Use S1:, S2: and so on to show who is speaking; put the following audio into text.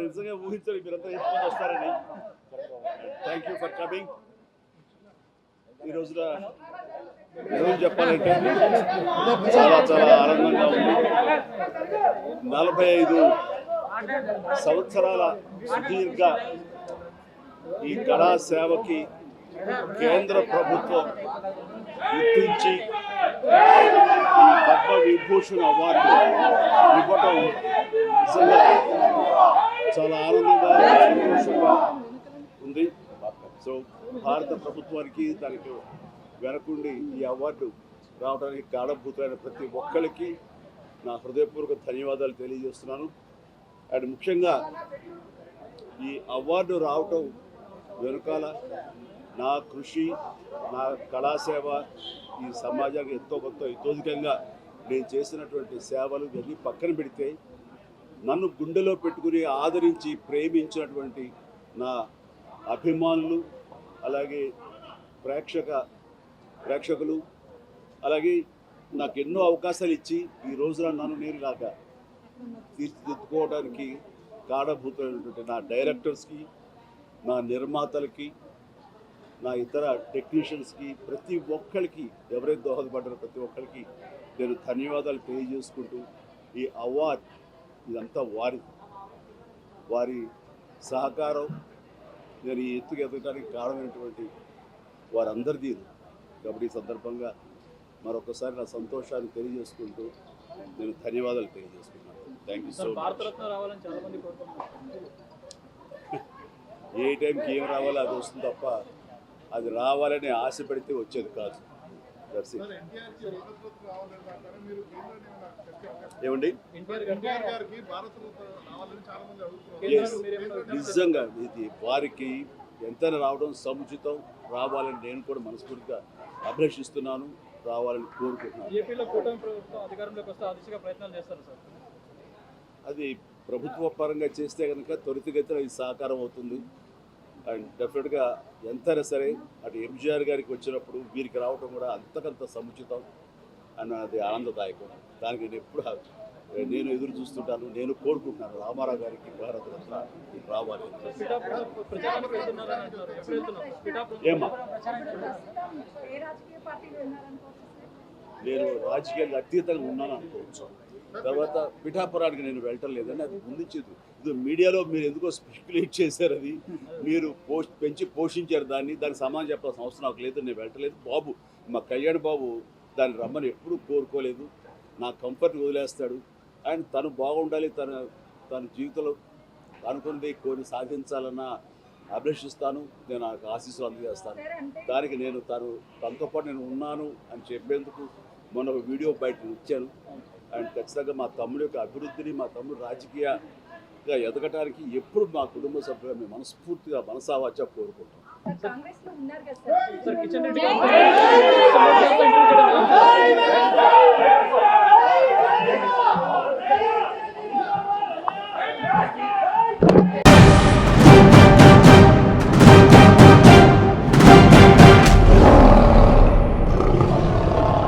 S1: నిజంగా ఊహించాలి మీరంతా ఎంతమంది వస్తారని. Thank you for coming. ఈ రోజున చెప్పాలంటే చాలా చాలా ఆనందంగా ఉంది. 45 సంవత్సరాల సుదీర్ఘ ఈ కళా సేవకి కేంద్ర ప్రభుత్వం గుర్తించి ఈ పద్మ విభూషణ్ అవార్డు ఇవ్వటం నిజంగా చాలా ఆనందంగా సంతోషంగా ఉంది. సో భారత ప్రభుత్వానికి దానికి వెనకుండి ఈ అవార్డు రావడానికి కారణభూతులైన ప్రతి ఒక్కరికి నా హృదయపూర్వక ధన్యవాదాలు తెలియజేస్తున్నాను. అండ్ ముఖ్యంగా ఈ అవార్డు రావటం వెనుకాల నా కృషి, నా కళాసేవ ఈ సమాజానికి ఎంతో కొంత ఇతోధికంగా నేను చేసినటువంటి సేవలు ఇవన్నీ పక్కన పెడితే నన్ను గుండెలో పెట్టుకుని ఆదరించి ప్రేమించినటువంటి నా అభిమానులు, అలాగే ప్రేక్షకులు, అలాగే నాకు ఎన్నో అవకాశాలు ఇచ్చి ఈ రోజున నన్ను నేను ఇలాగా తీర్చిదిద్దుకోవడానికి కారణభూతమైనటువంటి నా డైరెక్టర్స్కి, నా నిర్మాతలకి, నా ఇతర టెక్నీషియన్స్కి, ప్రతి ఒక్కరికి ఎవరైతే దోహదపడ్డారో ప్రతి ఒక్కరికి నేను ధన్యవాదాలు తెలియజేసుకుంటూ ఈ అవార్డ్ ఇదంతా వారి సహకారం నేను ఈ ఎత్తుకు ఎదగడానికి కారణమైనటువంటి వారందరిది. కాబట్టి ఈ సందర్భంగా మరొకసారి నా సంతోషాన్ని తెలియజేసుకుంటూ నేను ధన్యవాదాలు తెలియజేసుకున్నాను. Thank you so much. ఏ టైంకి ఏం రావాలో అది వస్తుంది తప్ప అది రావాలని ఆశ పెడితే వచ్చేది కాదు. ఏమండి నిజంగా ఇది వారికి ఎంతైనా రావడం సముచితం, రావాలని నేను కూడా మనస్ఫూర్తిగా అభిలషిస్తున్నాను, రావాలని కోరుకుంటున్నాను. అది ప్రభుత్వ పరంగా చేస్తే కనుక త్వరితగతిన ఇది సహకారం అవుతుంది. అండ్ డెఫినెట్గా ఎంతైనా సరే అటు ఎంజీఆర్ గారికి వచ్చినప్పుడు వీరికి రావటం కూడా అంతకంత సముచితం అన్నది ఆనందదాయకం. దానికి నేను ఎదురు చూస్తుంటాను, నేను కోరుకుంటున్నాను రామారావు గారికి భారతరత్న రావాలి. ఏమా నేను రాజకీయాలకు అతీతంగా ఉన్నాను అనుకోవచ్చు. తర్వాత పిఠాపురానికి నేను వెళ్ళటం లేదని అది ముందుంచేది. ఇది మీడియాలో మీరు ఎందుకో స్పెక్యులేట్ చేశారు, అది మీరు పెంచి పోషించారు దానికి సమాధానం చెప్పాల్సిన అవసరం నాకు లేదు. నేను వెళ్ళటలేదు. బాబు మా కళ్యాణ్ బాబు దాన్ని రమ్మని ఎప్పుడూ కోరుకోలేదు. నా కంఫర్ట్ వదిలేస్తాడు. అండ్ తను బాగుండాలి, తన జీవితంలో అనుకున్నది కొన్ని సాధించాలన్న అభిలషిస్తాను. నేను నాకు ఆశీస్సులు అందజేస్తాను. దానికి నేను తనతో పాటు నేను ఉన్నాను అని చెప్పేందుకు మొన్న ఒక వీడియో బయట ఇచ్చాను. అండ్ ఖచ్చితంగా మా తమ్ముడి యొక్క అభివృద్ధిని, మా తమ్ముడు రాజకీయంగా ఎదగటానికి ఎప్పుడు మా కుటుంబ సభ్యులు మేము మనస్ఫూర్తిగా మనసావాచ కోరుకుంటాం.